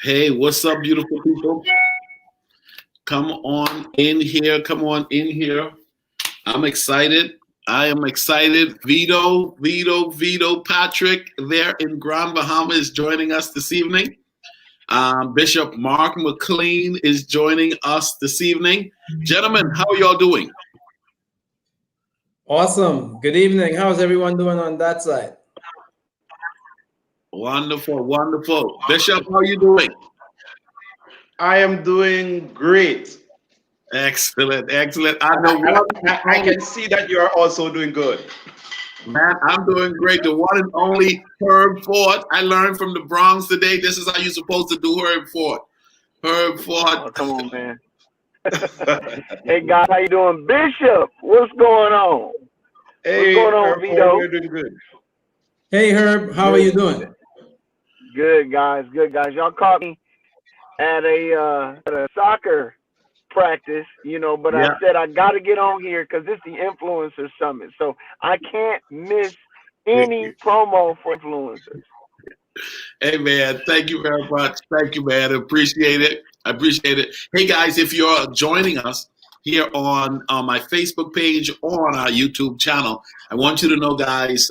Hey, what's up, beautiful people? Come on in here. Come on in here. I'm excited. I am excited. Vito, Patrick there in Grand Bahamas is joining us this evening. Bishop Mark McLean is joining us this evening. Gentlemen, how are y'all doing? Awesome. Good evening. How's everyone doing on that side? Wonderful, wonderful. Bishop, how are you doing? I am doing great. Excellent, excellent. I know one. I can see that you are also doing good. Man, I'm doing great. The one and only Herb Ford. I learned from the Bronx today. This is how you're supposed to do Herb Ford. Herb Ford. Oh, come on, man. Hey, guys, how you doing? Bishop, what's going on? Hey, what's going on, Vito? You're doing good. Hey, Herb. How are you doing? Good, guys. Good, guys. Y'all caught me at a soccer practice, but Yeah. I said I got to get on here because it's the Influencer Summit. So I can't miss any promo for influencers. Hey, man, thank you very much. Thank you, man. I appreciate it. I appreciate it. Hey, guys, if you're joining us here on my Facebook page or on our YouTube channel, I want you to know, guys,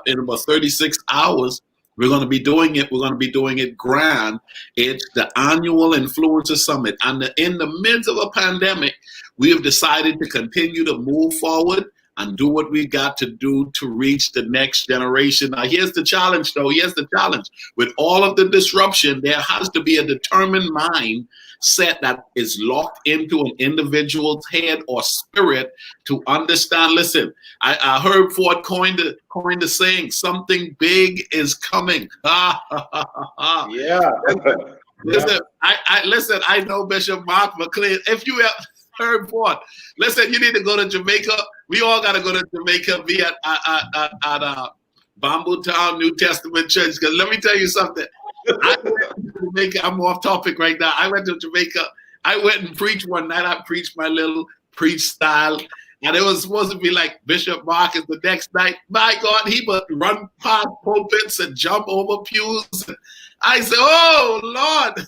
in about 36 hours, we're going to be doing it. We're going to be doing it grand. It's the annual Influencer Summit. And in the midst of a pandemic, we have decided to continue to move forward and do what we got to do to reach the next generation. Now, here's the challenge, though. Here's the challenge. With all of the disruption, there has to be a determined mind set that is locked into an individual's head or spirit to understand. Listen, I heard Ford coined the saying, something big is coming. Yeah. Listen, listen, I know Bishop Mark McLean. If you have heard Ford, listen, you need to go to Jamaica. We all got to go to Jamaica, be at Bamboo Town New Testament Church. Because let me tell you something. I went to Jamaica. I'm off topic right now. I went to Jamaica. I went and preached one night. I preached my little preach style. And it was supposed to be like Bishop Marcus the next night. My God, he would run past pulpits and jump over pews. I said, oh, Lord.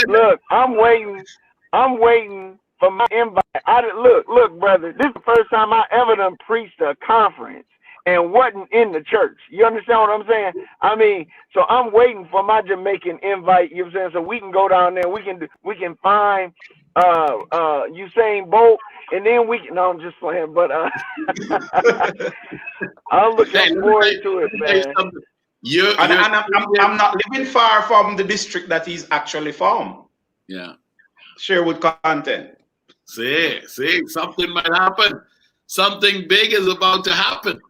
Look, I'm waiting for my invite. Look, brother, this is the first time I ever done preached a conference and wasn't in the church. You understand what I'm saying? I mean, so I'm waiting for my Jamaican invite, you know what I'm saying, so we can go down there, we can find Usain Bolt, and then we can, no, I'm just playing, but I'm looking forward to it, man. I'm not living far from the district that he's actually from. Yeah. Sherwood content. See, something might happen. Something big is about to happen.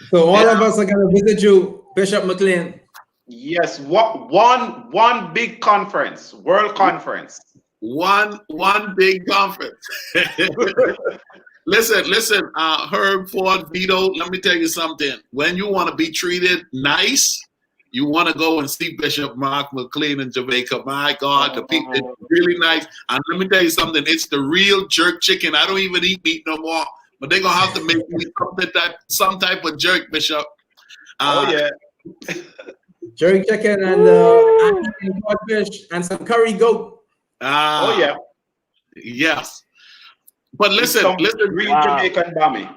So all of us are going to visit you, Bishop McLean. Yes, one big conference, world conference. One big conference. Listen, Herb Ford, Vito, let me tell you something. When you want to be treated nice, you want to go and see Bishop Mark McLean in Jamaica. My God, the people are really nice. And let me tell you something. It's the real jerk chicken. I don't even eat meat no more. But they're going to have to make me some type of jerk, Bishop. Oh, yeah. Jerk chicken and codfish and some curry goat. Oh, yeah. Yes. But listen, real Jamaican bammy.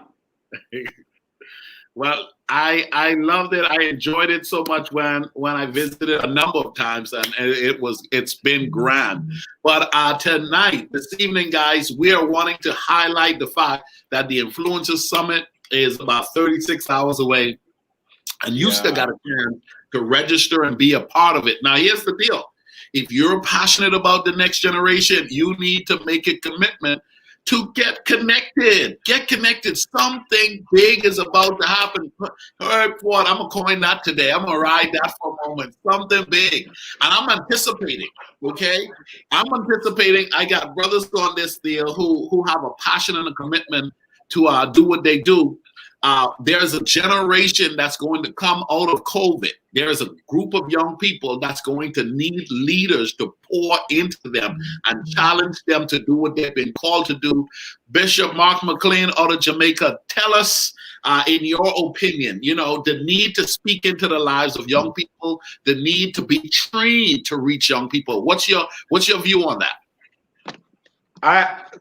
Well, I loved it. I enjoyed it so much when I visited a number of times, and it's been grand. But tonight, this evening, guys, we are wanting to highlight the fact that the Influencers Summit is about 36 hours away, and you still got a chance to register and be a part of it. Now, here's the deal. If you're passionate about the next generation, you need to make a commitment to get connected. Get connected. Something big is about to happen. Herb Ford, I'm going to coin that today. I'm going to ride that for a moment. Something big. And I'm anticipating, okay? I'm anticipating. I got brothers on this deal who have a passion and a commitment to do what they do. There's a generation that's going to come out of COVID. there is a group of young people that's going to need leaders to pour into them and challenge them to do what they've been called to do. Bishop Mark McLean out of Jamaica, tell us, in your opinion, the need to speak into the lives of young people, the need to be trained to reach young people. What's your view on that?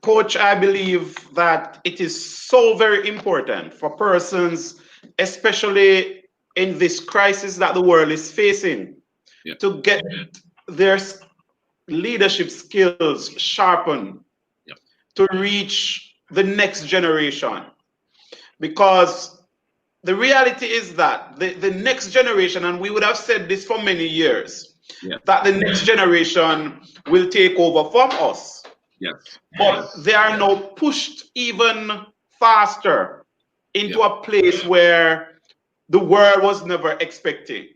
Coach, I believe that it is so very important for persons, especially in this crisis that the world is facing, to get their leadership skills sharpened to reach the next generation. Because the reality is that the next generation, and we would have said this for many years, that the next generation will take over from us. Yes. But they are now pushed even faster into a place where the world was never expecting.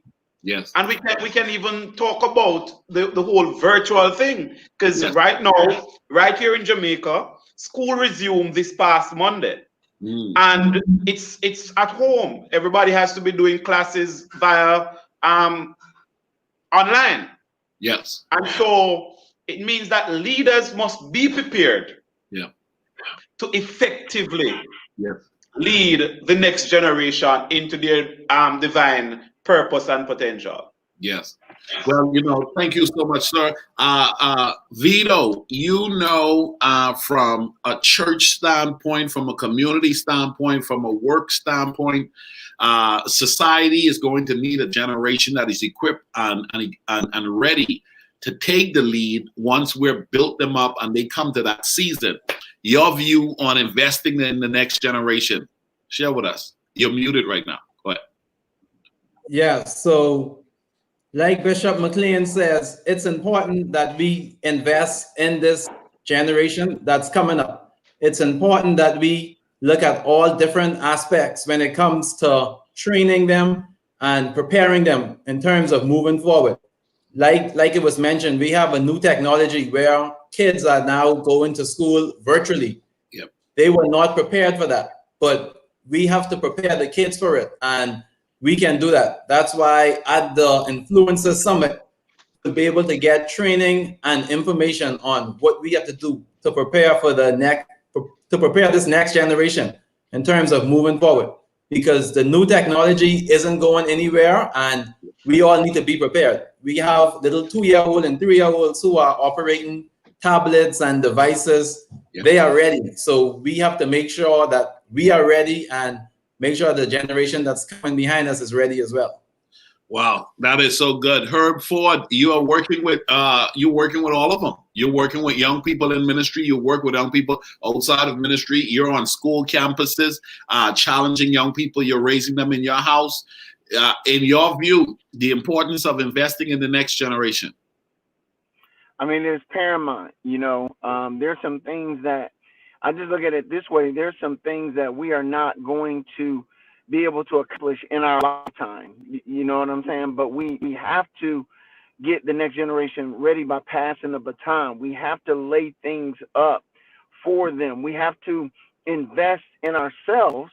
Yes. And we can even talk about the whole virtual thing, because right now, right here in Jamaica, school resumed this past Monday. And it's at home. Everybody has to be doing classes via online. Yes. And so it means that leaders must be prepared to effectively lead the next generation into their divine purpose and potential. Yes. Well, thank you so much, sir. Vito, from a church standpoint, from a community standpoint, from a work standpoint, society is going to need a generation that is equipped and ready to take the lead once we're built them up and they come to that season. Your view on investing in the next generation. Share with us. You're muted right now. Go ahead. Yeah, so like Bishop McLean says, it's important that we invest in this generation that's coming up. It's important that we look at all different aspects when it comes to training them and preparing them in terms of moving forward. Like it was mentioned, we have a new technology where kids are now going to school virtually. Yep. They were not prepared for that, but we have to prepare the kids for it, and we can do that. That's why at the Influencer Summit, we'll be able to get training and information on what we have to do to prepare for prepare this next generation in terms of moving forward, because the new technology isn't going anywhere and we all need to be prepared. We have little 2-year-old and 3-year-olds who are operating tablets and devices. They are ready. So we have to make sure that we are ready and make sure the generation that's coming behind us is ready as well. Wow, that is so good. Herb Ford, you are working with all of them. You're working with young people in ministry. You work with young people outside of ministry. You're on school campuses, challenging young people. You're raising them in your house. In your view, the importance of investing in the next generation. I mean, it's paramount. There's some things that I just look at it this way. There's some things that we are not going to be able to accomplish in our lifetime. You know what I'm saying? But we have to get the next generation ready by passing the baton. We have to lay things up for them. We have to invest in ourselves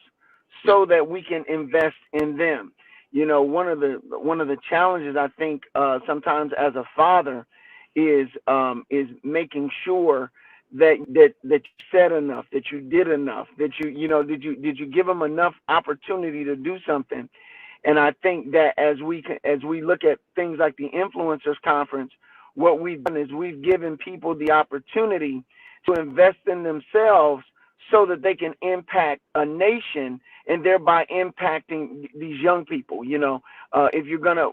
so that we can invest in them. One of the challenges I think sometimes as a father is making sure that you said enough, that you did enough, that did you give them enough opportunity to do something. And I think that as we look at things like the Influencers Conference, what we've done is we've given people the opportunity to invest in themselves so that they can impact a nation and thereby impacting these young people. If you're gonna,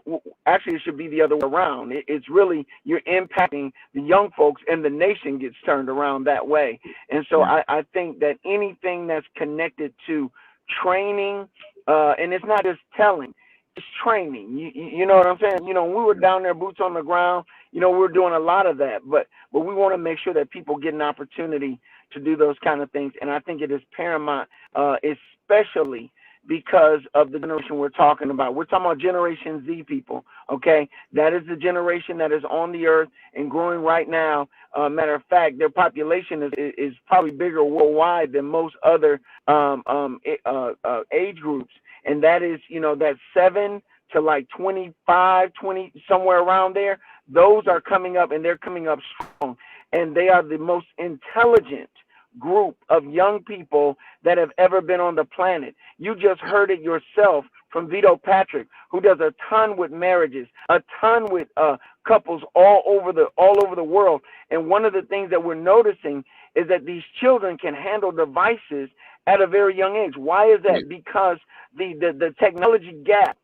actually it should be the other way around. It's really, you're impacting the young folks and the nation gets turned around that way. And so I think that anything that's connected to training, and it's not just telling, it's training. You know what I'm saying? When we were down there, boots on the ground, we were doing a lot of that, but we want to make sure that people get an opportunity to do those kind of things. And I think it is paramount, especially because of the generation we're talking about. We're talking about Generation Z people, okay? That is the generation that is on the earth and growing right now. Matter of fact, their population is probably bigger worldwide than most other age groups. And that is, that 7 to like 25, 20, somewhere around there. Those are coming up, and they're coming up strong. And they are the most intelligent group of young people that have ever been on the planet. You just heard it yourself from Vito Patrick, who does a ton with marriages, a ton with couples all over the world. And one of the things that we're noticing is that these children can handle devices at a very young age. Why is that? Because the technology gap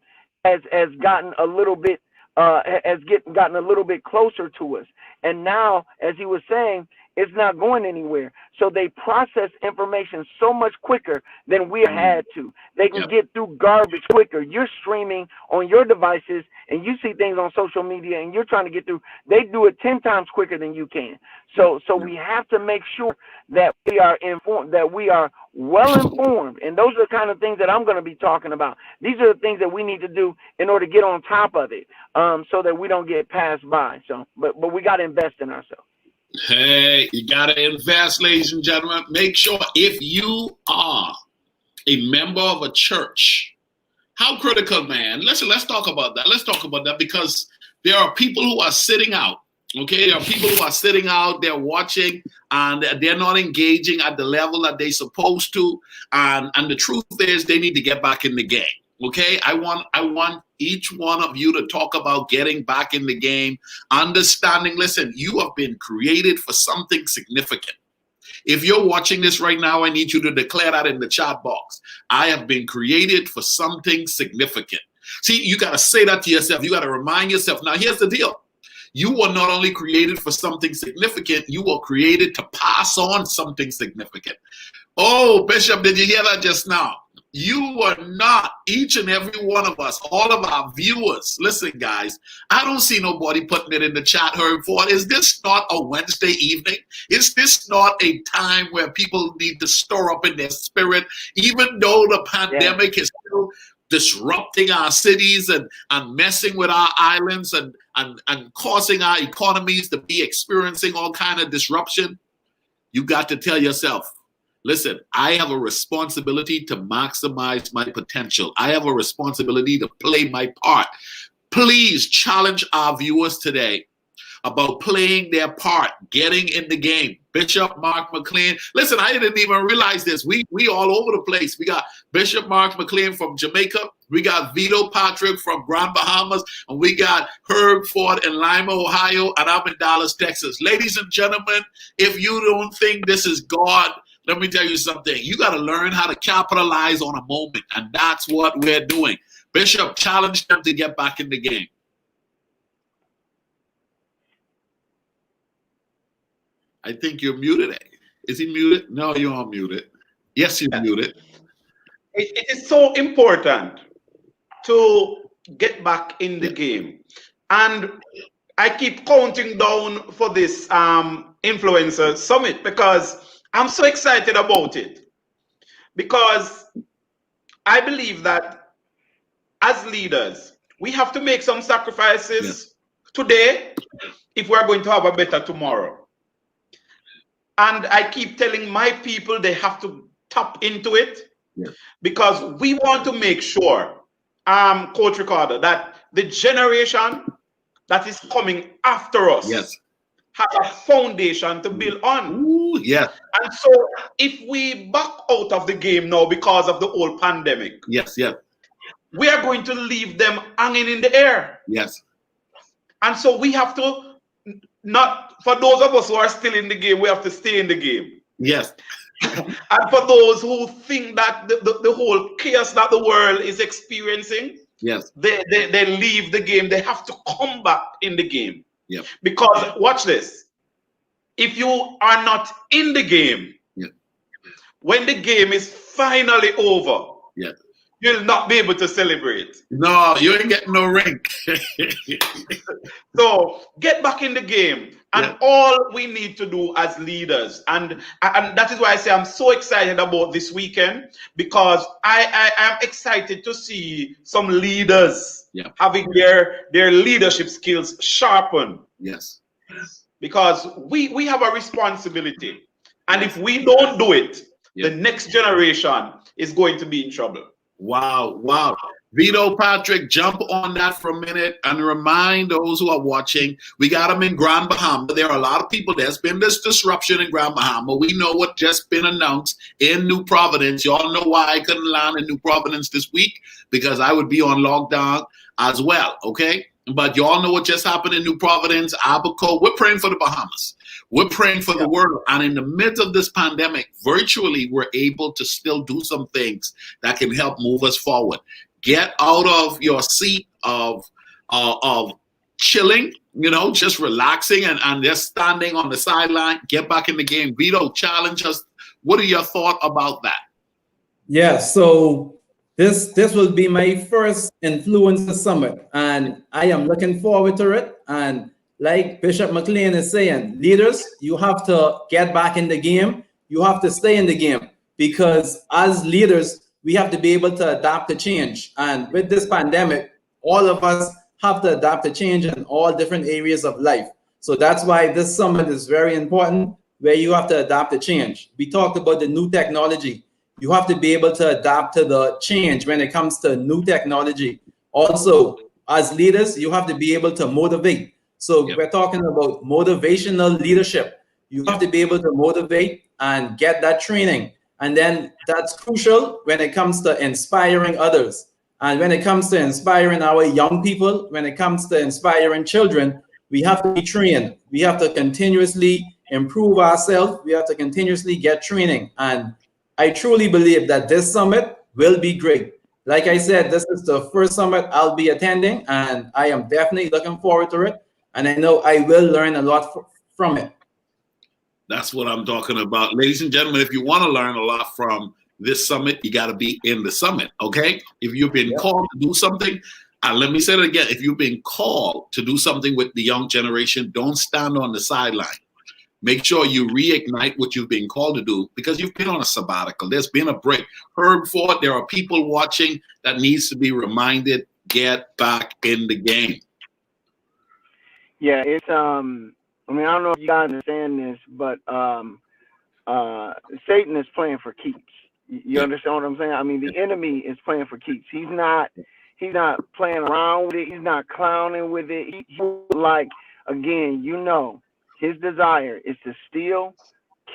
has gotten a little bit gotten a little bit closer to us. And now, as he was saying, it's not going anywhere. So they process information so much quicker than we had to. They can get through garbage quicker. You're streaming on your devices and you see things on social media and you're trying to get through. They do it 10 times quicker than you can. So we have to make sure that we are informed, that we are well informed. And those are the kind of things that I'm going to be talking about. These are the things that we need to do in order to get on top of it, so that we don't get passed by. So, but we got to invest in ourselves. Hey, you got to invest, ladies and gentlemen. Make sure, if you are a member of a church, how critical, man. Listen, let's talk about that. Let's talk about that, because there are people who are sitting out. Okay, there are people who are sitting out, they're watching, and they're not engaging at the level that they're supposed to. And the truth is, they need to get back in the game. Okay, I want each one of you to talk about getting back in the game, understanding, listen, you have been created for something significant. If you're watching this right now, I need you to declare that in the chat box. I have been created for something significant. See, you got to say that to yourself. You got to remind yourself. Now, here's the deal. You were not only created for something significant, you were created to pass on something significant. Oh, Bishop, did you hear that just now? You were not, each and every one of us, all of our viewers. Listen, guys, I don't see nobody putting it in the chat, Herb Ford. Is this not a Wednesday evening? Is this not a time where people need to stir up in their spirit, even though the pandemic is still disrupting our cities and messing with our islands and causing our economies to be experiencing all kind of disruption? You got to tell yourself, listen, I have a responsibility to maximize my potential. I have a responsibility to play my part. Please challenge our viewers today about playing their part, getting in the game. Bishop Mark McLean. Listen, I didn't even realize this. We all over the place. We got Bishop Mark McLean from Jamaica. We got Vito Patrick from Grand Bahamas. And we got Herb Ford in Lima, Ohio. And I'm in Dallas, Texas. Ladies and gentlemen, if you don't think this is God, let me tell you something. You got to learn how to capitalize on a moment. And that's what we're doing. Bishop, challenge them to get back in the game. I think you're muted. Is he muted? No, you're unmuted. Yes, you're muted. It is so important to get back in the game. And I keep counting down for this influencer summit because I'm so excited about it. Because I believe that as leaders, we have to make some sacrifices today if we're going to have a better tomorrow. And I keep telling my people they have to tap into it because we want to make sure, Coach Ricardo, that the generation that is coming after us has a foundation to build on. Ooh, And so if we back out of the game now because of the whole pandemic, we are going to leave them hanging in the air. And so we have to, not for those of us who are still in the game, we have to stay in the game. And for those who think that the whole chaos that the world is experiencing, they leave the game, they have to come back in the game. Because watch this. If you are not in the game, when the game is finally over, you'll not be able to celebrate. No, you ain't getting no ring. So get back in the game. And all we need to do as leaders, and that is why I say I'm so excited about this weekend, because I am excited to see some leaders having their leadership skills sharpened. Because we have a responsibility. And if we don't do it, the next generation is going to be in trouble. Wow. Vito, Patrick, jump on that for a minute and remind those who are watching, we got them in Grand Bahama. There are a lot of people. There's been this disruption in Grand Bahama. We know what just been announced in New Providence. Y'all know why I couldn't land in New Providence this week, because I would be on lockdown as well, okay? But y'all know what just happened in New Providence, Abaco. We're praying for the Bahamas. We're praying for the world. And in the midst of this pandemic, virtually, we're able to still do some things that can help move us forward. Get out of your seat of chilling, just relaxing and just standing on the sideline. Get back in the game. Vito, challenge us. What are your thoughts about that? Yeah, so this will be my first Influencer Summit, and I am looking forward to it. And like Bishop McLean is saying, leaders, you have to get back in the game. You have to stay in the game, because as leaders, we have to be able to adapt to change. And with this pandemic, all of us have to adapt to change in all different areas of life. So that's why this summit is very important, where you have to adapt to change. We talked about the new technology. You have to be able to adapt to the change when it comes to new technology. Also, as leaders, you have to be able to motivate. So we're talking about motivational leadership. You have to be able to motivate and get that training. And then that's crucial when it comes to inspiring others. And when it comes to inspiring our young people, when it comes to inspiring children, we have to be trained. We have to continuously improve ourselves. We have to continuously get training. And I truly believe that this summit will be great. Like I said, this is the first summit I'll be attending, and I am definitely looking forward to it. And I know I will learn a lot from it. That's what I'm talking about. Ladies and gentlemen, if you want to learn a lot from this summit, you got to be in the summit, okay? If you've been called to do something, let me say it again. If you've been called to do something with the young generation, don't stand on the sideline. Make sure you reignite what you've been called to do, because you've been on a sabbatical. There's been a break. Herb Ford, there are people watching that needs to be reminded, get back in the game. Yeah, it's I mean, I don't know if you guys understand this, but Satan is playing for keeps. You understand what I'm saying? I mean, the enemy is playing for keeps. He's not playing around with it. He's not clowning with it. He like, again, his desire is to steal,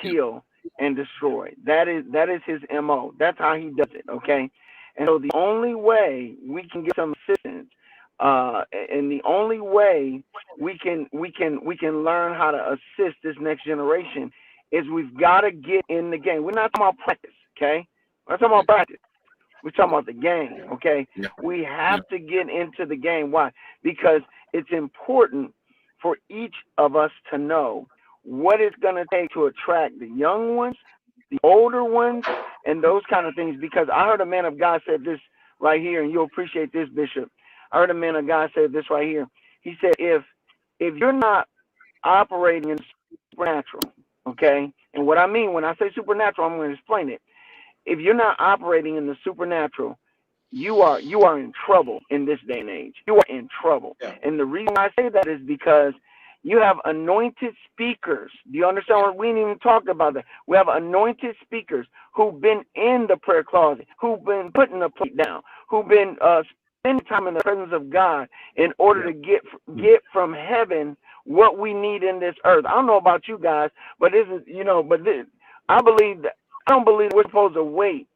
kill, and destroy. That is his MO. That's how he does it. Okay, and so the only way we can get some assistance, and the only way we can learn how to assist this next generation is we've got to get in the game. We're not talking about practice, okay? We're not talking about practice. We're talking about the game, okay? Yeah. We have to get into the game. Why? Because it's important for each of us to know what it's going to take to attract the young ones, the older ones, and those kind of things. Because I heard a man of God said this right here, and you'll appreciate this, Bishop. I heard a man of God say this right here. He said, if you're not operating in supernatural, okay, and what I mean when I say supernatural, I'm going to explain it. If you're not operating in the supernatural, you are in trouble in this day and age. You are in trouble. Yeah. And the reason I say that is because you have anointed speakers. Do you understand what we ain't even talked about that? We have anointed speakers who've been in the prayer closet, who've been putting the plate down, who've been spending time in the presence of God in order to get from heaven what we need in this earth. I don't know about you guys, but this is, I don't believe we're supposed to wait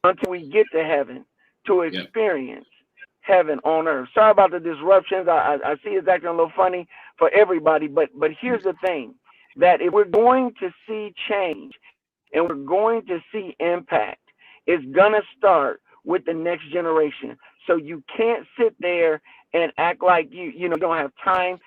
until we get to heaven to experience heaven on earth. Sorry about the disruptions. I see it's acting a little funny for everybody, but here's the thing, that if we're going to see change and we're going to see impact, it's going to start with the next generation. So you can't sit there and act like you don't have time,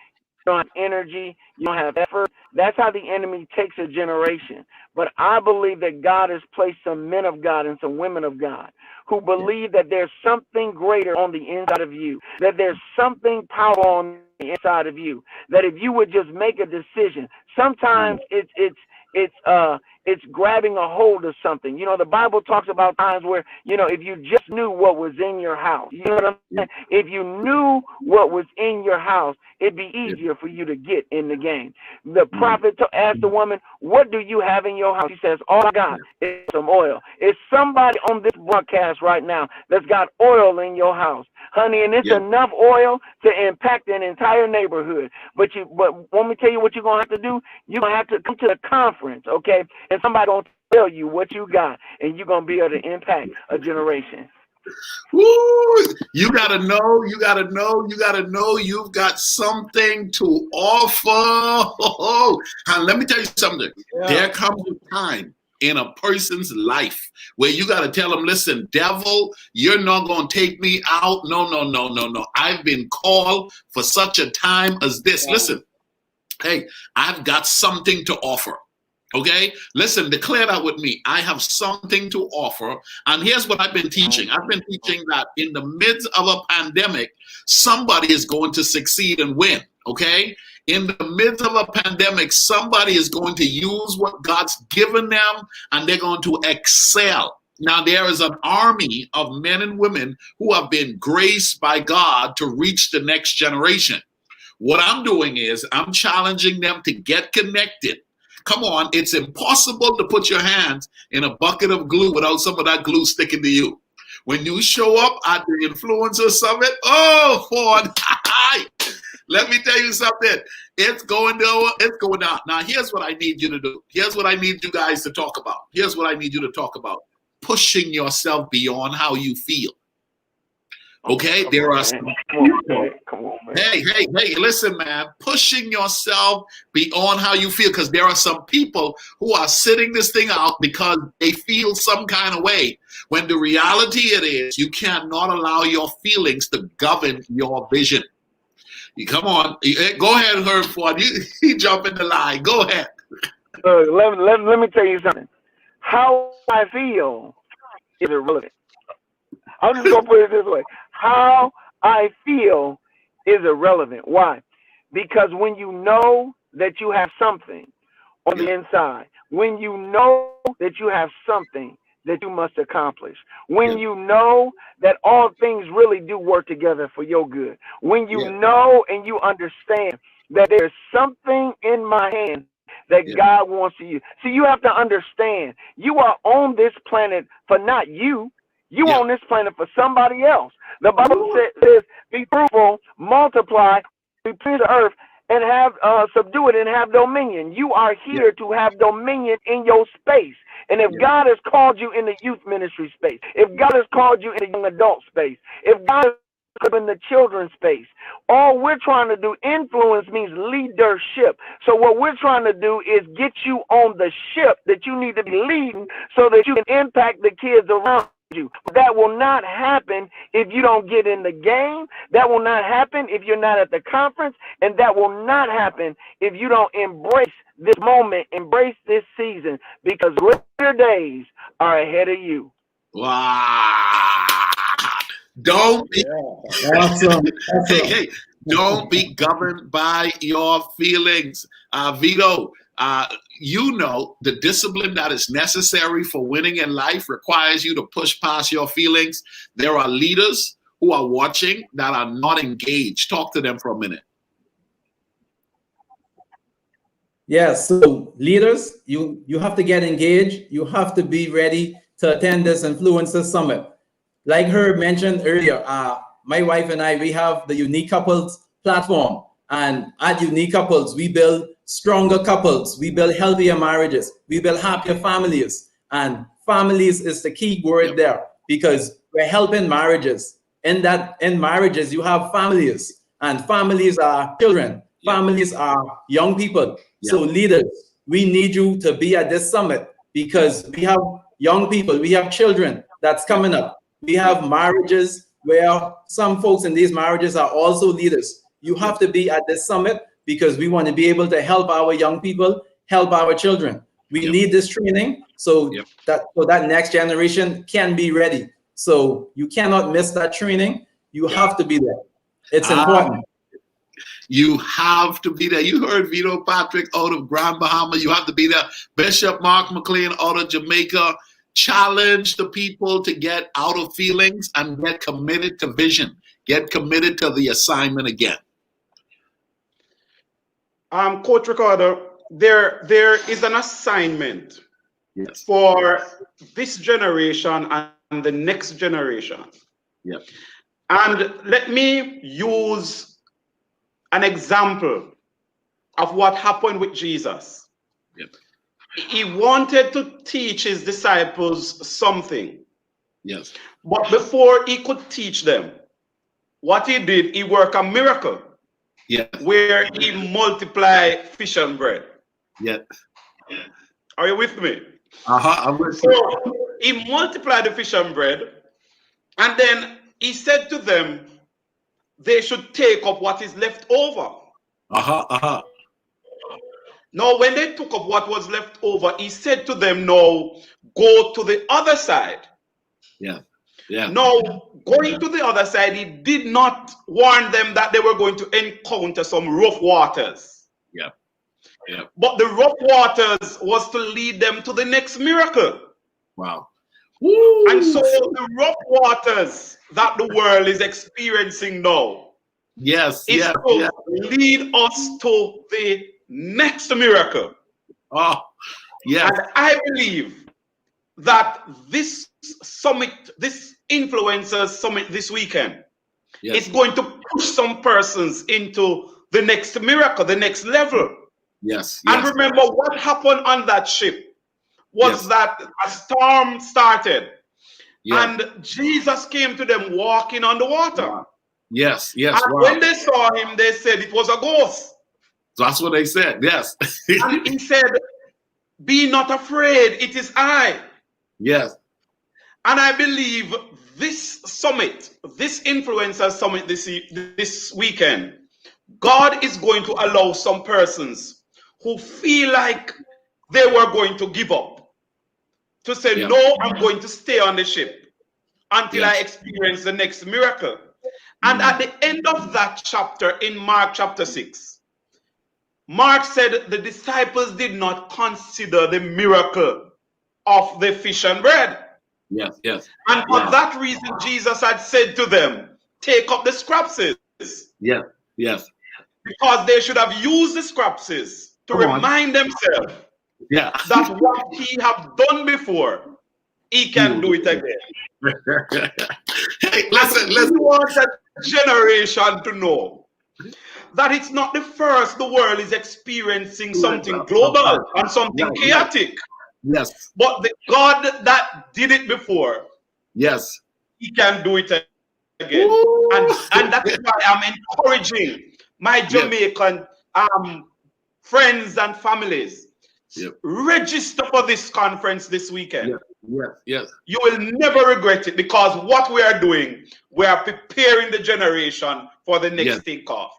you don't have energy, you don't have effort. That's how the enemy takes a generation. But I believe that God has placed some men of God and some women of God who believe that there's something greater on the inside of you, that there's something powerful on the inside of you, that if you would just make a decision, sometimes it's it's grabbing a hold of something. You know, the Bible talks about times where, you know, if you just knew what was in your house, you know what I'm saying? If you knew what was in your house, it'd be easier for you to get in the game. The prophet asked the woman, what do you have in your house? She says, all I got is some oil. It's somebody on this broadcast right now that's got oil in your house, honey, and it's enough oil to impact an entire neighborhood. But let me tell you what you're going to have to do. You're going to have to come to the conference, okay? And somebody going to tell you what you got, and you're going to be able to impact a generation. Woo! You gotta know you've got something to offer. And let me tell you something. There comes a time in a person's life where you got to tell them, listen, devil, you're not going to take me out. No. I've been called for such a time as this. Listen, hey, I've got something to offer. Okay, listen, declare that with me. I have something to offer. And here's what I've been teaching. I've been teaching that in the midst of a pandemic, somebody is going to succeed and win. Okay, in the midst of a pandemic, somebody is going to use what God's given them and they're going to excel. Now, there is an army of men and women who have been graced by God to reach the next generation. What I'm doing is I'm challenging them to get connected. Come on, it's impossible to put your hands in a bucket of glue without some of that glue sticking to you. When you show up at the Influencer Summit, oh, Ford, let me tell you something. It's going down. Now, here's what I need you to do. Here's what I need you guys to talk about. Here's what I need you to talk about. Pushing yourself beyond how you feel. Okay, there are some people. Hey, listen, man, pushing yourself beyond how you feel, because there are some people who are sitting this thing out because they feel some kind of way, when the reality it is you cannot allow your feelings to govern your vision. Come on, go ahead, Herb Ford. You jump in the line. Go ahead. Let me tell you something. How I feel is irrelevant. I'm just going to put it this way. How I feel is irrelevant. Why? Because when you know that you have something on the inside, when you know that you have something that you must accomplish, when you know that all things really do work together for your good, when you know and you understand that there's something in my hand that God wants to use. See, you have to understand, you are on this planet for not you. You on this planet for somebody else. The Bible says, be fruitful, multiply, replenish the earth, and have subdue it and have dominion. You are here to have dominion in your space. And if God has called you in the youth ministry space, if God has called you in the young adult space, if God has called you in the children's space, all we're trying to do, influence means leadership. So what we're trying to do is get you on the ship that you need to be leading so that you can impact the kids around you. That will not happen if you don't get in the game. That will not happen if you're not at the conference, and that will not happen if you don't embrace this moment, embrace this season, because greater days are ahead of you. Wow! Don't be awesome. Hey, don't be governed by your feelings, Vito. You know the discipline that is necessary for winning in life requires you to push past your feelings. There are leaders who are watching that are not engaged. Talk to them for a minute. Yeah, so leaders, you have to get engaged. You have to be ready to attend this Influencer Summit. Like Herb mentioned earlier, my wife and I, we have the Unique Couples platform. And at Unique Couples, we build stronger couples. We build healthier marriages. We build happier families. And families is the key word there, because we're helping marriages. In marriages, you have families, and families are children. Families are young people. So leaders, we need you to be at this summit, because we have young people, we have children that's coming up. We have marriages where some folks in these marriages are also leaders. You have to be at this summit, because we want to be able to help our young people, help our children. We need this training so that next generation can be ready. So you cannot miss that training. You have to be there. It's important. You have to be there. You heard Vito Patrick out of Grand Bahama. You have to be there. Bishop Mark McLean out of Jamaica. Challenge the people to get out of feelings and get committed to vision. Get committed to the assignment again. Coach Ricardo, there is an assignment for this generation and the next generation. Yeah. And let me use an example of what happened with Jesus. Yep. He wanted to teach his disciples something. Yes. But before he could teach them, what he did, he worked a miracle. Yes. Where he multiplied fish and bread. Yes. Are you with me? I'm with you. So he multiplied the fish and bread, and then he said to them, they should take up what is left over. Now, when they took up what was left over, he said to them, "No, go to the other side." Yeah. Yeah. Now, going to the other side, he did not warn them that they were going to encounter some rough waters. Yeah. Yeah. But the rough waters was to lead them to the next miracle. Wow. Woo. And so the rough waters that the world is experiencing now is to lead us to the next miracle. Oh, yeah. And I believe that this summit, this influencers summit this weekend, is going to push some persons into the next miracle, the next level. Yes. And remember what happened on that ship was that a storm started and Jesus came to them walking on the water. Wow. Yes. And when they saw him, they said it was a ghost. That's what they said. Yes. And he said, "Be not afraid, it is I." Yes. And I believe this summit, this influencer summit this weekend, God is going to allow some persons who feel like they were going to give up to say, "No, I'm going to stay on the ship until I experience the next miracle." And at the end of that chapter in Mark chapter 6, Mark said the disciples did not consider the miracle of the fish and bread. Yes. And for that reason, Jesus had said to them, "Take up the scraps." Yes. Because they should have used the scraps to remind themselves that what he have done before, he can do it again. Hey, listen. We want a generation to know that it's not the first the world is experiencing something global and something chaotic. Yes. But the God that did it before, he can do it again. And that's why I'm encouraging my Jamaican friends and families. Register for this conference this weekend. Yes. You will never regret it, because what we are doing, we are preparing the generation for the next takeoff.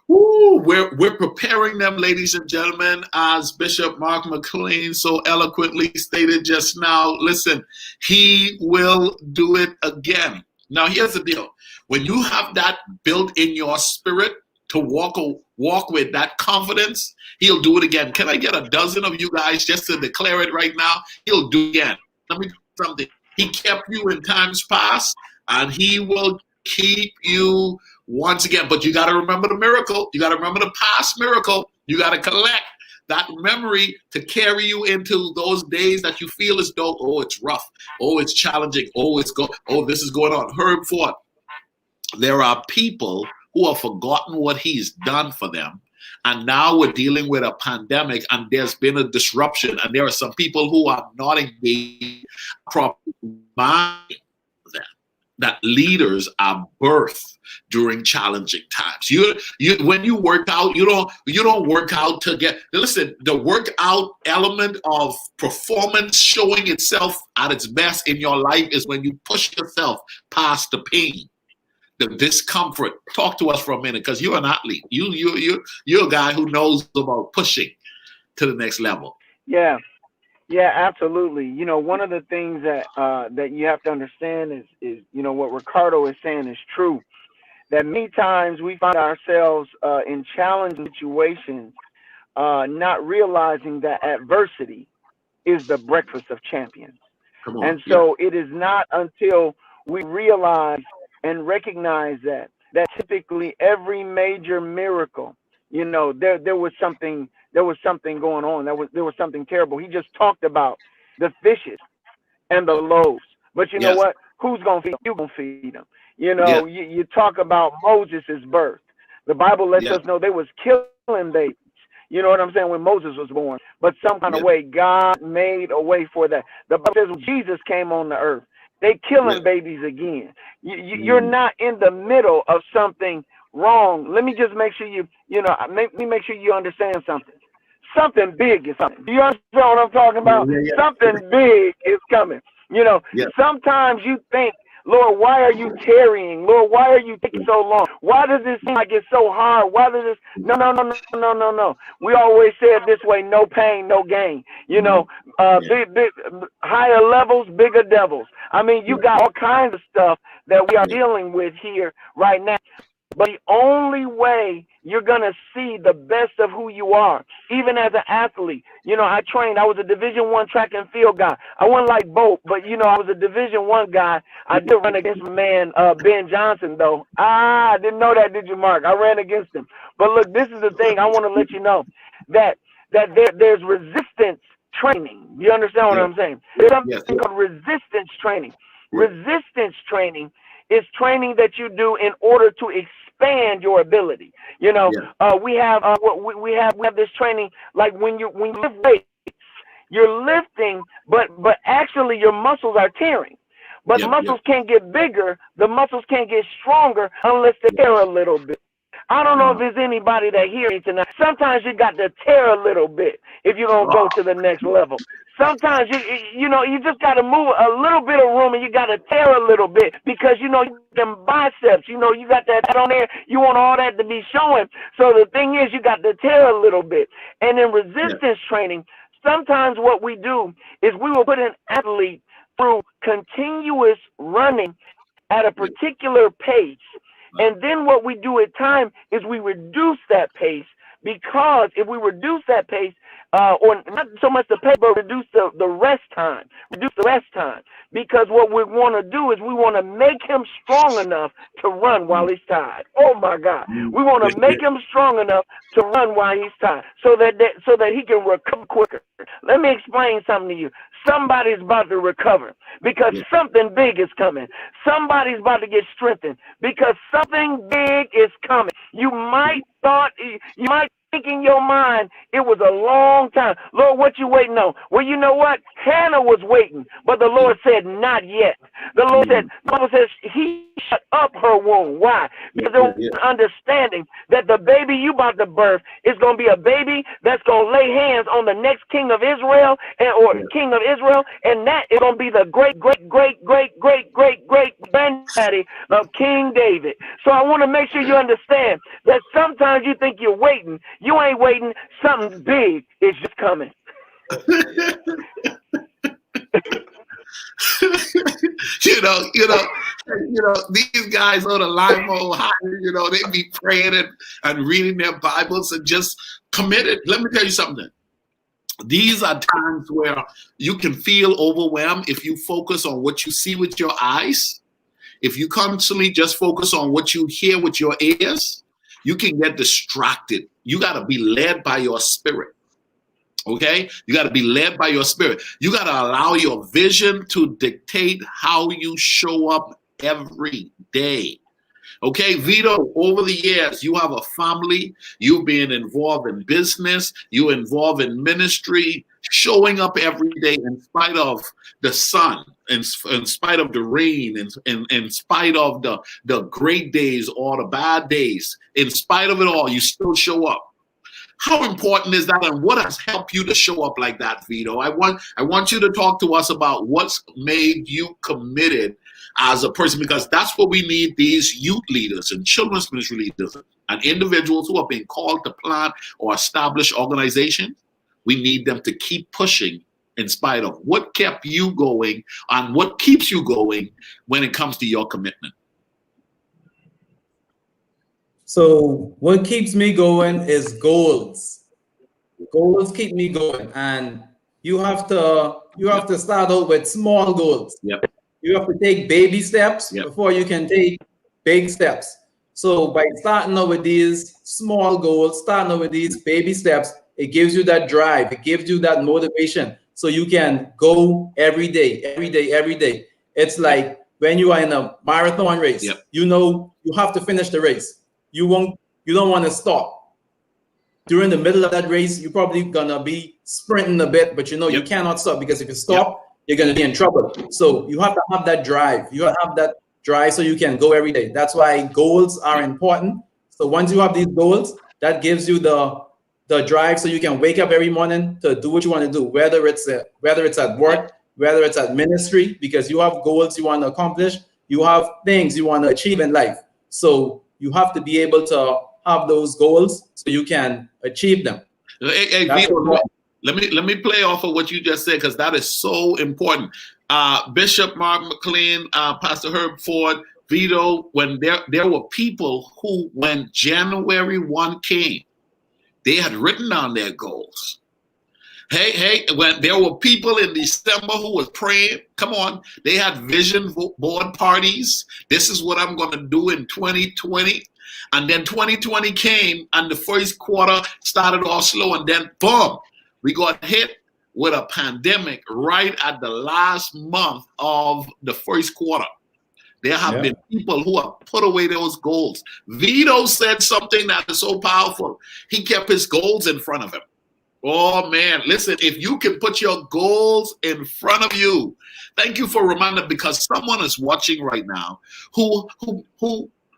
We're preparing them, ladies and gentlemen, as Bishop Mark McLean so eloquently stated just now. Listen, he will do it again. Now, here's the deal. When you have that built in your spirit to walk with that confidence, he'll do it again. Can I get a dozen of you guys just to declare it right now? He'll do it again. Let me do something. He kept you in times past, and he will keep you once again. But you got to remember the miracle. You got to remember the past miracle. You got to collect that memory to carry you into those days that you feel as though, oh, it's rough. Oh, it's challenging. Oh, this is going on. Herb Ford. There are people who have forgotten what he's done for them. And now we're dealing with a pandemic, and there's been a disruption. And there are some people who are not engaged properly. That leaders are birthed during challenging times. When you work out, you don't work out to get. Listen, the workout element of performance showing itself at its best in your life is when you push yourself past the pain, the discomfort. Talk to us for a minute, because you're an athlete. You're a guy who knows about pushing to the next level. Yeah, absolutely. You know, one of the things that that you have to understand is what Ricardo is saying is true. that many times we find ourselves in challenging situations, not realizing that adversity is the breakfast of champions. Come on. And so it is not until we realize and recognize that typically every major miracle, you know, there was something going on. There was something terrible. He just talked about the fishes and the loaves. But you know what? Who's going to feed them? You're going to feed them. You know, you talk about Moses' birth. The Bible lets us know they was killing babies. You know what I'm saying? When Moses was born. But some kind of way, God made a way for that. The Bible says when Jesus came on the earth, they killing babies again. You're not in the middle of something wrong. Let me just make sure let me make sure you understand something. Something big is coming. Do you understand what I'm talking about? Something big is coming. You know, sometimes you think, Lord, why are you tarrying? Lord, why are you taking so long? Why does this seem like it's so hard? Why does this? No. We always say it this way: no pain, no gain. You know, big, higher levels, bigger devils. I mean, you got all kinds of stuff that we are dealing with here right now. But the only way you're going to see the best of who you are, even as an athlete, you know, I was a Division I track and field guy. I wasn't like Bolt, but, you know, I was a Division I guy. I did run against my man, Ben Johnson, though. I didn't know that, did you, Mark? I ran against him. But look, this is the thing. I want to let you know that there's resistance training. You understand what I'm saying? There's something called resistance training. Resistance training is training that you do in order to expand your ability. You know, we have this training like when you lift weights, you're lifting, but actually your muscles are tearing. But the muscles can't get bigger, the muscles can't get stronger unless they tear a little bit. I don't know if there's anybody that hears me tonight. Sometimes you got to tear a little bit if you're going to go to the next level. Sometimes, you just got to move a little bit of room and you got to tear a little bit because, you know, them biceps, you know, you got that on there. You want all that to be showing. So the thing is, you got to tear a little bit. And in resistance training, sometimes what we do is we will put an athlete through continuous running at a particular pace. And then what we do at times is we reduce that pace, because if we reduce that pace, or not so much the pace, but reduce the rest time. Because what we want to do is we want to make him strong enough to run while he's tired. Oh my God. We want to make him strong enough to run while he's tired so that he can recover quicker. Let me explain something to you. Somebody's about to recover because something big is coming. Somebody's about to get strengthened because something big is coming. You might think in your mind it was a long time. Lord, what you waiting on? Well, you know what? Hannah was waiting, but the Lord said, not yet. The Lord said, the Bible says he shut up her womb. Why? Because there was an understanding that the baby you about to birth is going to be a baby that's going to lay hands on the next king of Israel king of Israel, and that is going to be the great granddaddy of King David. So I want to make sure you understand that sometimes you think you're waiting. You ain't waiting. Something big is just coming. you know, these guys on the Limo High, you know, they be praying and reading their Bibles and just committed. Let me tell you something. These are times where you can feel overwhelmed if you focus on what you see with your eyes. If you constantly just focus on what you hear with your ears, you can get distracted. You got to be led by your spirit. Okay? You got to be led by your spirit. You got to allow your vision to dictate how you show up every day. Okay, Vito, over the years, you have a family, you've been involved in business, you're involved in ministry, showing up every day in spite of the sun, in spite of the rain, in spite of the great days or the bad days. In spite of it all, you still show up. How important is that, and what has helped you to show up like that, Vito? I want you to talk to us about what's made you committed as a person, because that's what we need, these youth leaders and children's ministry leaders and individuals who are being called to plant or establish organizations. We need them to keep pushing in spite of what kept you going and what keeps you going when it comes to your commitment. So what keeps me going is goals. Goals keep me going, and you have to start out with small goals. Yep. You have to take baby steps Yep. before you can take big steps. So by starting out with these small goals, starting out with these baby steps, it gives you that drive, it gives you that motivation, so you can go every day, every day, every day. It's like when you are in a marathon race, Yep. you know you have to finish the race. You don't want to stop. During the middle of that race, you're probably gonna be sprinting a bit, but you know you cannot stop, because if you stop, you're gonna be in trouble. So you have to have that drive. You have to have that drive so you can go every day. That's why goals are important. So once you have these goals, that gives you the drive, so you can wake up every morning to do what you want to do, whether it's at work, whether it's at ministry, because you have goals you want to accomplish, you have things you want to achieve in life. So you have to be able to have those goals so you can achieve them. Hey, Vito, let me play off of what you just said, because that is so important. Bishop Mark McLean, Pastor Herb Ford, Vito, when there were people who, when January 1 came, they had written down their goals. Hey, when there were people in December who was praying, come on, they had vision board parties. This is what I'm going to do in 2020. And then 2020 came, and the first quarter started all slow, and then boom, we got hit with a pandemic right at the last month of the first quarter. There have been people who have put away those goals. Vito said something that is so powerful. He kept his goals in front of him. Oh man, listen, if you can put your goals in front of you, thank you for reminding, because someone is watching right now who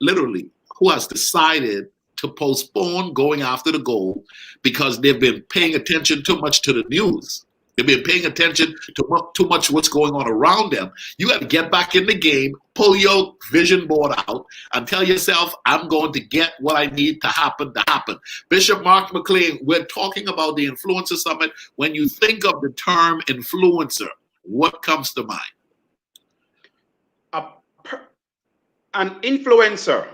literally has decided to postpone going after the goal because they've been paying attention too much to the news. They've been paying attention to too much what's going on around them. You got to get back in the game, pull your vision board out, and tell yourself, I'm going to get what I need to happen. Bishop Mark McLean, we're talking about the Influencer Summit. When you think of the term influencer, what comes to mind? An influencer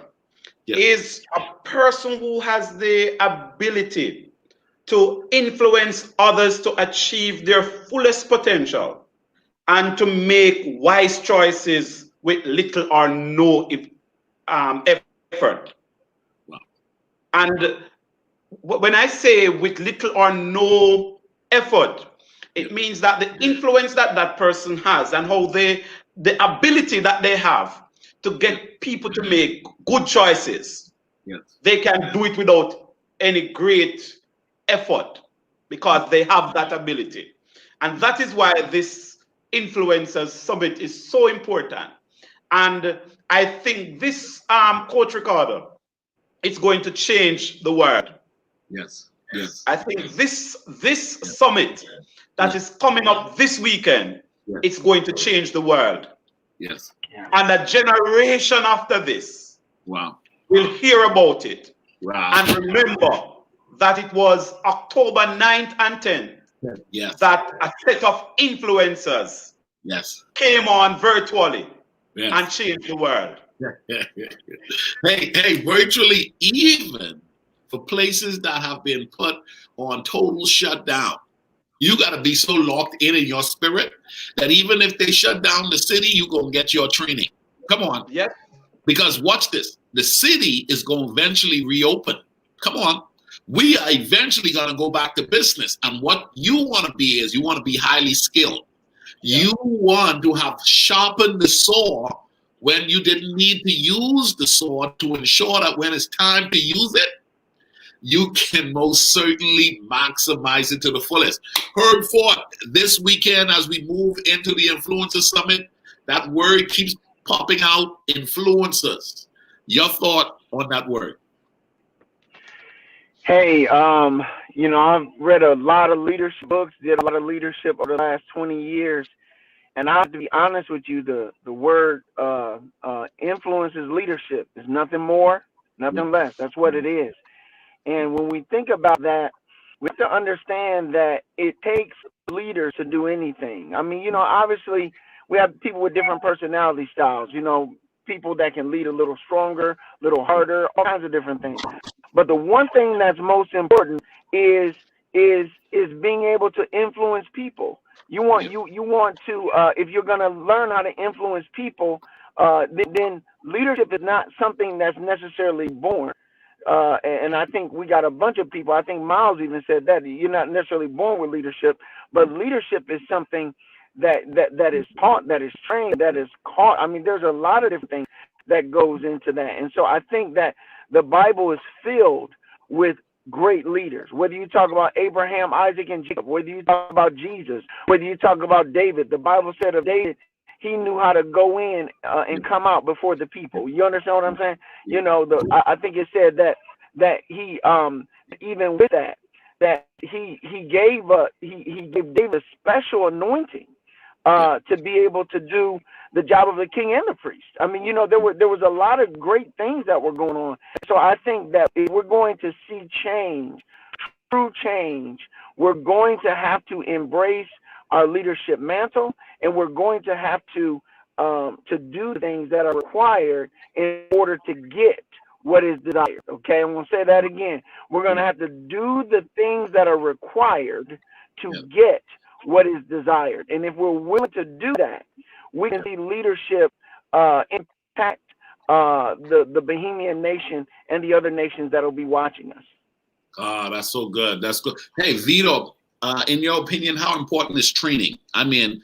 is a person who has the ability to influence others to achieve their fullest potential and to make wise choices with little or no effort. Wow. And when I say with little or no effort, it means that the influence that that person has and how the ability that they have to get people to make good choices, they can do it without any great effort because they have that ability. And that is why this Influencers Summit is so important. And I think this coach recorder is going to change the world. Yes. I think this summit that is coming up this weekend, it's going to change the world. Yes. And a generation after this will hear about it. Wow. And remember that it was October 9th and 10th that a set of influencers came on virtually and changed the world. Hey, virtually, even for places that have been put on total shutdown, you got to be so locked in your spirit that even if they shut down the city, you're going to get your training. Come on. Yes. Because watch this. The city is going to eventually reopen. Come on. We are eventually going to go back to business. And what you want to be is you want to be highly skilled. You want to have sharpened the saw when you didn't need to use the sword, to ensure that when it's time to use it, you can most certainly maximize it to the fullest. Herb Ford, this weekend as we move into the Influencer Summit, that word keeps popping out, influencers. Your thought on that word? Hey, I've read a lot of leadership books, did a lot of leadership over the last 20 years. And I have to be honest with you, the word influences leadership. Is nothing more, nothing less. That's what it is. And when we think about that, we have to understand that it takes leaders to do anything. I mean, obviously we have people with different personality styles. people that can lead a little stronger, a little harder, all kinds of different things. But the one thing that's most important is being able to influence people. You want to if you're going to learn how to influence people, then leadership is not something that's necessarily born. And I think we got a bunch of people. I think Miles even said that you're not necessarily born with leadership, but leadership is something that is taught, that is trained, that is caught. I mean, there's a lot of different things that goes into that. And so I think that the Bible is filled with great leaders. Whether you talk about Abraham, Isaac, and Jacob, whether you talk about Jesus, whether you talk about David, the Bible said of David, he knew how to go in and come out before the people. You understand what I'm saying? You know, I think it said that he even with that he gave David a special anointing to be able to do the job of the king and the priest. I mean, you know, there was a lot of great things that were going on. So I think that if we're going to see change, true change, we're going to have to embrace our leadership mantle, and we're going to have to do things that are required in order to get what is desired. Okay, I'm going to say that again. We're going to have to do the things that are required to get what is desired. And if we're willing to do that, we can see leadership impact the Bahamian nation and the other nations that will be watching us. That's so good. That's good. Hey, Vito, in your opinion, how important is training? I mean,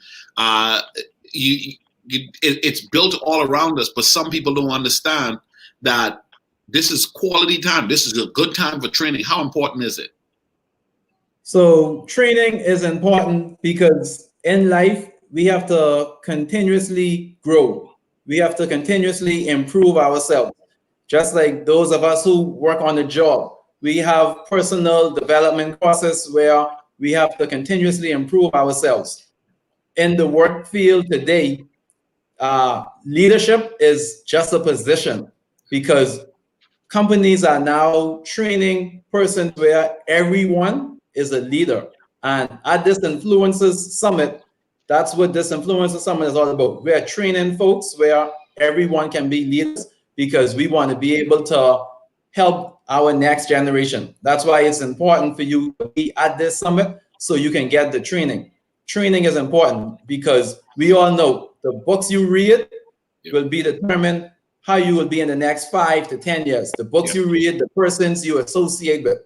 it's built all around us, but some people don't understand that this is quality time. This is a good time for training. How important is it? So training is important because in life, we have to continuously grow. We have to continuously improve ourselves. Just like those of us who work on the job, we have personal development process where we have to continuously improve ourselves. In the work field today, leadership is just a position because companies are now training persons where everyone is a leader. And at this Influencers Summit, that's what this Influencer Summit is all about. We're training folks where everyone can be leaders because we want to be able to help our next generation. That's why it's important for you to be at this summit so you can get the training. Training is important because we all know the books you read will be determined how you will be in the next 5 to 10 years. The books you read, the persons you associate with,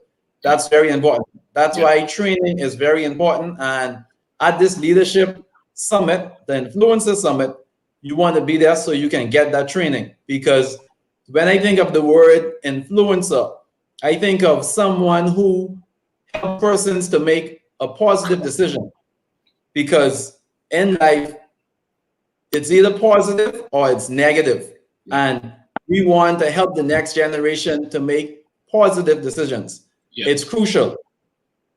that's very important. That's why training is very important. And at this leadership summit, the Influencer Summit, you want to be there so you can get that training. Because when I think of the word influencer, I think of someone who helps persons to make a positive decision. Because in life, it's either positive or it's negative. And we want to help the next generation to make positive decisions. It's crucial.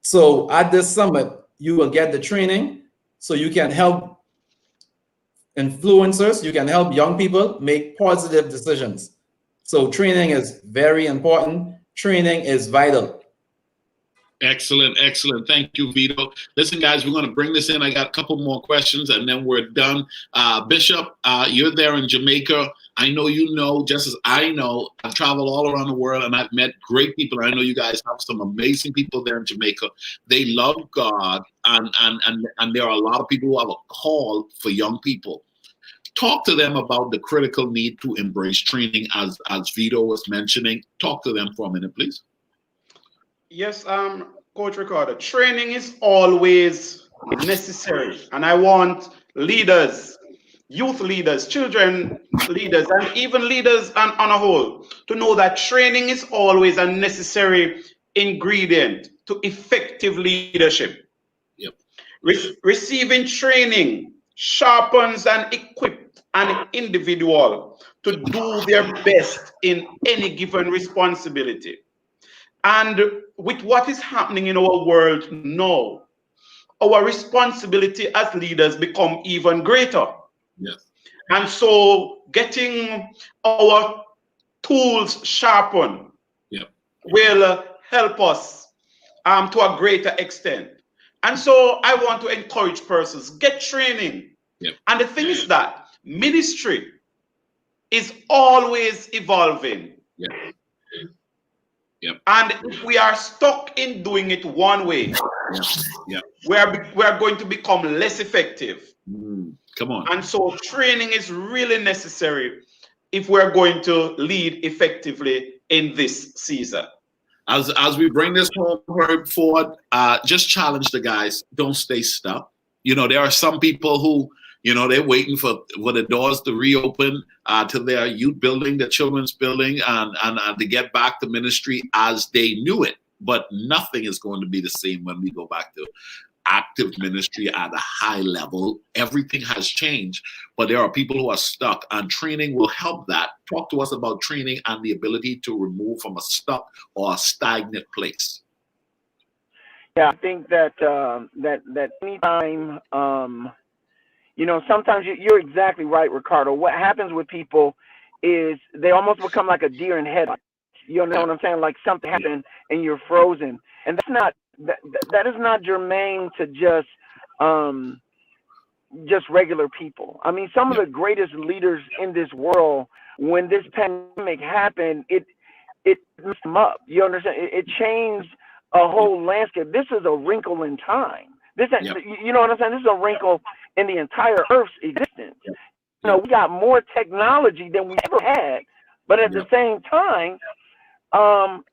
So at this summit, you will get the training so you can help influencers, you can help young people make positive decisions. So training is very important. Training is vital. Excellent, excellent. Thank you, Vito. Listen, guys, we're going to bring this in. I got a couple more questions, and then we're done. Bishop, you're there in Jamaica. I know you know, just as I know, I've traveled all around the world, and I've met great people. I know you guys have some amazing people there in Jamaica. They love God, and there are a lot of people who have a call for young people. Talk to them about the critical need to embrace training, as Vito was mentioning. Talk to them for a minute, please. Yes, Coach Ricardo, training is always necessary. And I want leaders, youth leaders, children leaders, and even leaders on a whole to know that training is always a necessary ingredient to effective leadership. Receiving training sharpens and equips an individual to do their best in any given responsibility. And with what is happening in our world now, our responsibility as leaders become even greater. And so getting our tools sharpened will help us to a greater extent. And so I want to encourage persons, get training. And the thing is that ministry is always evolving. Yeah. Yep. And if we are stuck in doing it one way, we are going to become less effective. Come on. And so training is really necessary if we're going to lead effectively in this season. As we bring this home forward, just challenge the guys. Don't stay stuck. You know, there are some people who, you know, they're waiting for the doors to reopen to their youth building, their children's building, and to get back to ministry as they knew it. But nothing is going to be the same when we go back to active ministry at a high level. Everything has changed, but there are people who are stuck, and training will help that. Talk to us about training and the ability to remove from a stuck or a stagnant place. Yeah, I think that that anytime, you know, sometimes you're exactly right, Ricardo. What happens with people is they almost become like a deer in headlights. You know what I'm saying? Like something happened and you're frozen, and that's not. That is not germane to just regular people. I mean, some of the greatest leaders in this world, when this pandemic happened, it messed them up. You understand? It changed a whole landscape. This is a wrinkle in time. You know what I'm saying? This is a wrinkle in the entire Earth's existence. You know, we got more technology than we ever had, but at the same time,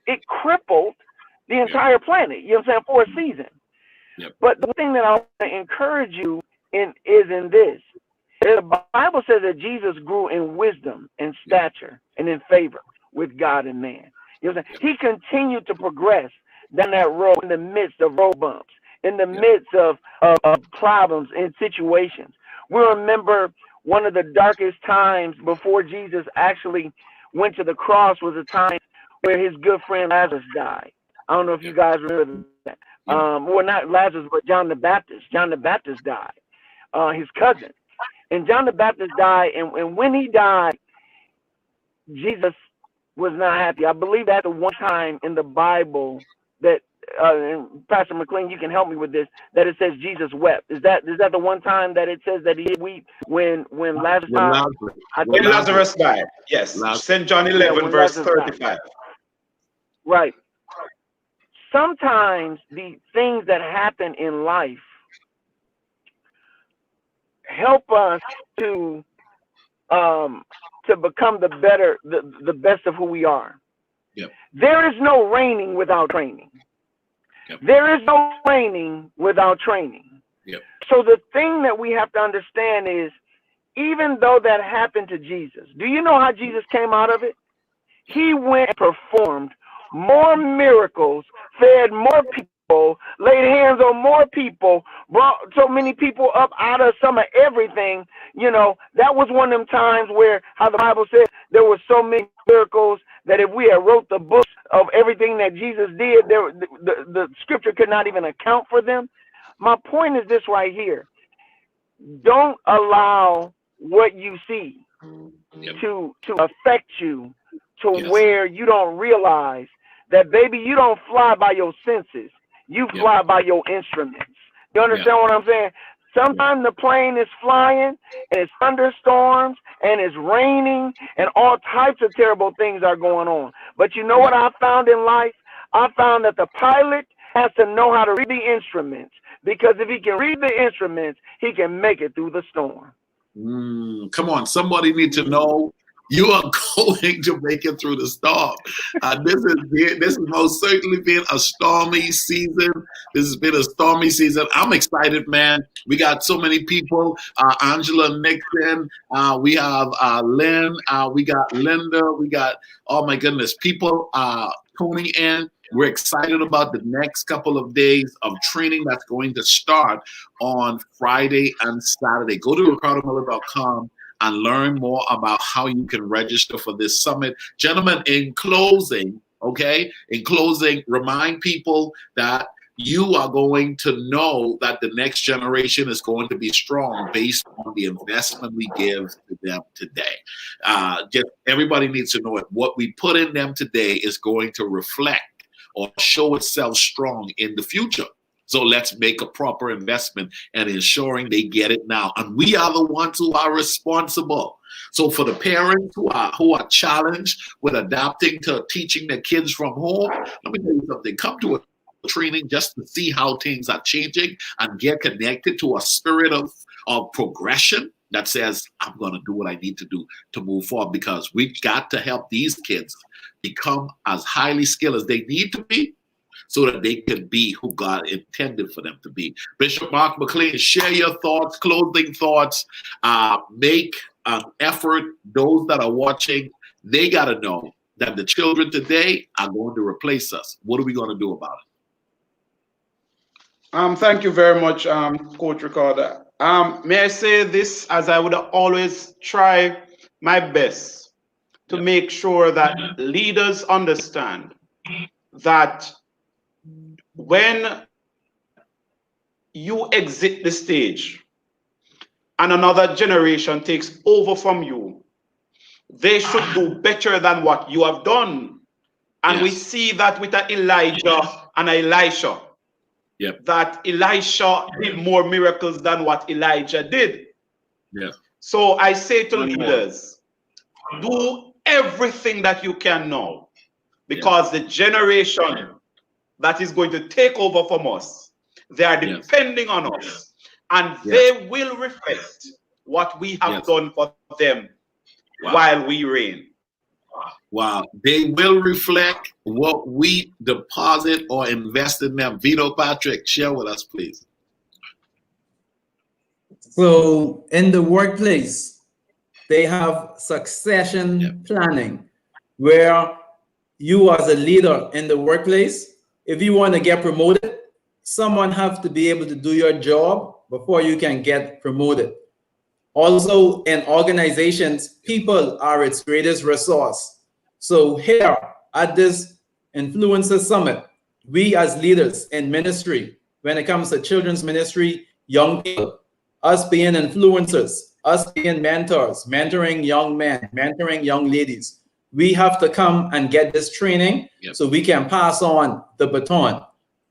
it crippled the entire planet, you know what I'm saying, for a season. But the thing that I want to encourage you in is in this. The Bible says that Jesus grew in wisdom and stature and in favor with God and man. You know what I'm saying? He continued to progress down that road in the midst of road bumps, in the midst of problems and situations. We remember one of the darkest times before Jesus actually went to the cross was a time where his good friend Lazarus died. I don't know if you guys remember that. Well, not Lazarus, but John the Baptist. John the Baptist died, his cousin. And John the Baptist died, and when he died, Jesus was not happy. I believe that's the one time in the Bible that, and Pastor McLean, you can help me with this, that it says Jesus wept. Is that the one time that it says that he wept when Lazarus died? When Lazarus died, yes. St. John 11, verse 35. Died. Right. Sometimes the things that happen in life help us to become the best of who we are. There is no reigning without training. There is no training without training. So the thing that we have to understand is, even though that happened to Jesus, do you know how Jesus came out of it? He went and performed more miracles, fed more people, laid hands on more people, brought so many people up out of some of everything. You know, that was one of them times where, how the Bible says, there were so many miracles that if we had wrote the book of everything that Jesus did, the scripture could not even account for them. My point is this right here. Don't allow what you see to affect you to where you don't realize that, baby, you don't fly by your senses. You fly by your instruments. You understand what I'm saying? Sometimes the plane is flying and it's thunderstorms and it's raining and all types of terrible things are going on. But you know what I found in life? I found that the pilot has to know how to read the instruments, because if he can read the instruments, he can make it through the storm. Come on, somebody needs to know you are going to make it through the storm. This has most certainly been a stormy season. This has been a stormy season. I'm excited, man. We got so many people. Angela Nixon. We have Lynn. We got Linda. We got, oh my goodness, people tuning in. We're excited about the next couple of days of training that's going to start on Friday and Saturday. Go to ricardomiller.com and learn more about how you can register for this summit. Gentlemen, in closing, remind people that you are going to know that the next generation is going to be strong based on the investment we give to them today. Just everybody needs to know it. What we put in them today is going to reflect or show itself strong in the future. So let's make a proper investment and ensuring they get it now. And we are the ones who are responsible. So for the parents who are challenged with adapting to teaching their kids from home, let me tell you something. Come to a training just to see how things are changing and get connected to a spirit of progression that says, I'm going to do what I need to do to move forward, because we've got to help these kids become as highly skilled as they need to be so that they can be who God intended for them to be. Bishop Mark McLean, share your thoughts, closing thoughts. Make an effort. Those that are watching, they got to know that the children today are going to replace us. What are we going to do about it? Thank you very much, Coach Ricardo. May I say this, as I would always try my best to make sure that leaders understand that when you exit the stage and another generation takes over from you, they should do better than what you have done. And we see that with Elijah and Elisha. That Elisha did more miracles than what Elijah did. So I say to leaders, do everything that you can now, because the generation that is going to take over from us, they are depending on us, and they will reflect what we have done for them while we reign. Wow. They will reflect what we deposit or invest in them. Vito Patrick, share with us, please. So in the workplace, they have succession planning, where you as a leader in the workplace, if you want to get promoted, someone has to be able to do your job before you can get promoted. Also, in organizations, people are its greatest resource. So here at this Influencer Summit, we as leaders in ministry, when it comes to children's ministry, young people, us being influencers, us being mentors, mentoring young men, mentoring young ladies, we have to come and get this training so we can pass on the baton.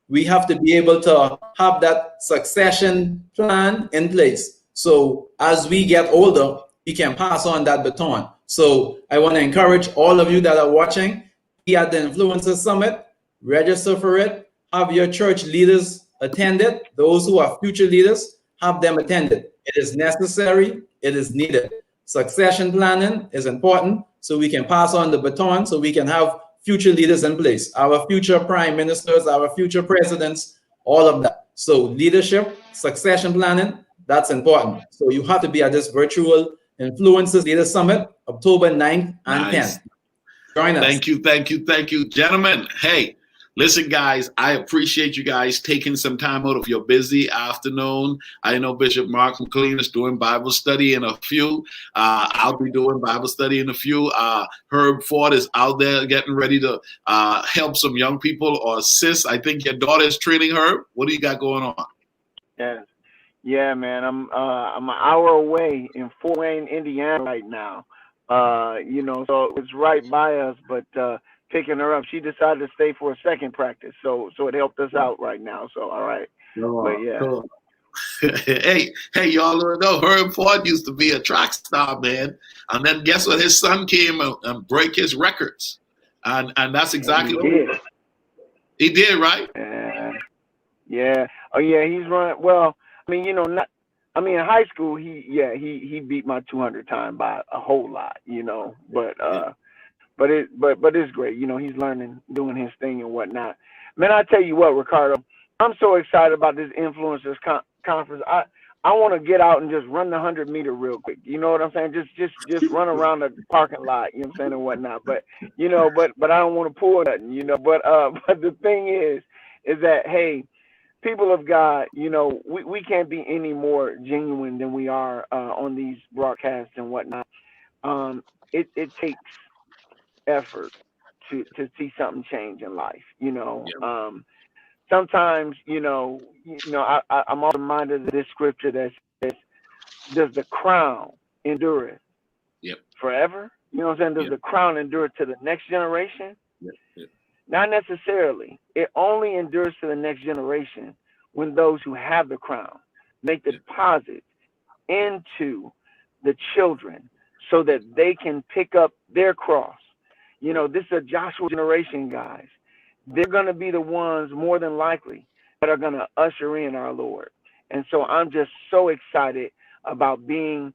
We have to be able to have that succession plan in place. So as we get older, we can pass on that baton. So I want to encourage all of you that are watching, be at the Influencer Summit, register for it, have your church leaders attend it. Those who are future leaders, have them attend it. It is necessary, it is needed. Succession planning is important so we can pass on the baton, so we can have future leaders in place, our future prime ministers, our future presidents, all of that. So leadership, succession planning, that's important. So you have to be at this virtual Influencers Leader Summit, October 9th and 10th. Join us. Thank you, thank you, thank you. Gentlemen, hey, listen, guys, I appreciate you guys taking some time out of your busy afternoon. I know Bishop Mark McLean is doing Bible study in a few. I'll be doing Bible study in a few. Herb Ford is out there getting ready to help some young people or assist. I think your daughter is training Herb. What do you got going on? Yeah, man. I'm an hour away in Fort Wayne, Indiana right now. So it's right by us, but picking her up, she decided to stay for a second practice, so it helped us out right now. So all right, but yeah. Cool. hey, y'all know Herb Ford used to be a track star, man, and then guess what? His son came and break his records, and that's exactly what he did, right? Yeah. Oh yeah, he's running well. I mean, in high school, he beat my 200 time by a whole lot, but it's great. He's learning, doing his thing and whatnot. Man, I tell you what, Ricardo, I'm so excited about this influencers conference. I want to get out and just run the 100-meter real quick. You know what I'm saying? Just run around the parking lot, you know what I'm saying, and whatnot. But but I don't want to pull nothing, But the thing is that, hey, people of God, we can't be any more genuine than we are on these broadcasts and whatnot. It takes effort to see something change in life. Sometimes, I'm all reminded of this scripture that says, "Does the crown endure forever?" You know what I'm saying? Does the crown endure to the next generation? Not necessarily. It only endures to the next generation when those who have the crown make the deposit into the children so that they can pick up their cross. You know, this is a Joshua generation, guys. They're going to be the ones, more than likely, that are going to usher in our Lord. And so I'm just so excited about being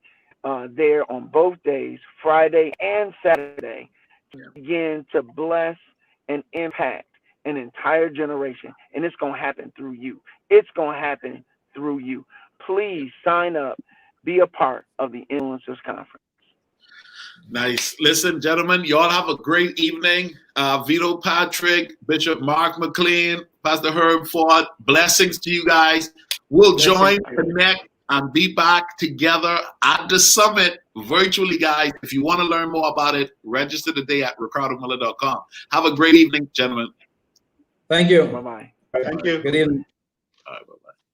there on both days, Friday and Saturday, to begin to bless and impact an entire generation. And it's going to happen through you. It's going to happen through you. Please sign up, be a part of the Influencers Conference. Nice. Listen, gentlemen, you all have a great evening. Vito Patrick, Bishop Mark McLean, Pastor Herb Ford, blessings to you guys. We'll join, connect, and be back together at the summit virtually, guys. If you want to learn more about it, register today at ricardomiller.com. Have a great evening, gentlemen. Thank you. Bye-bye. Thank you. Good evening.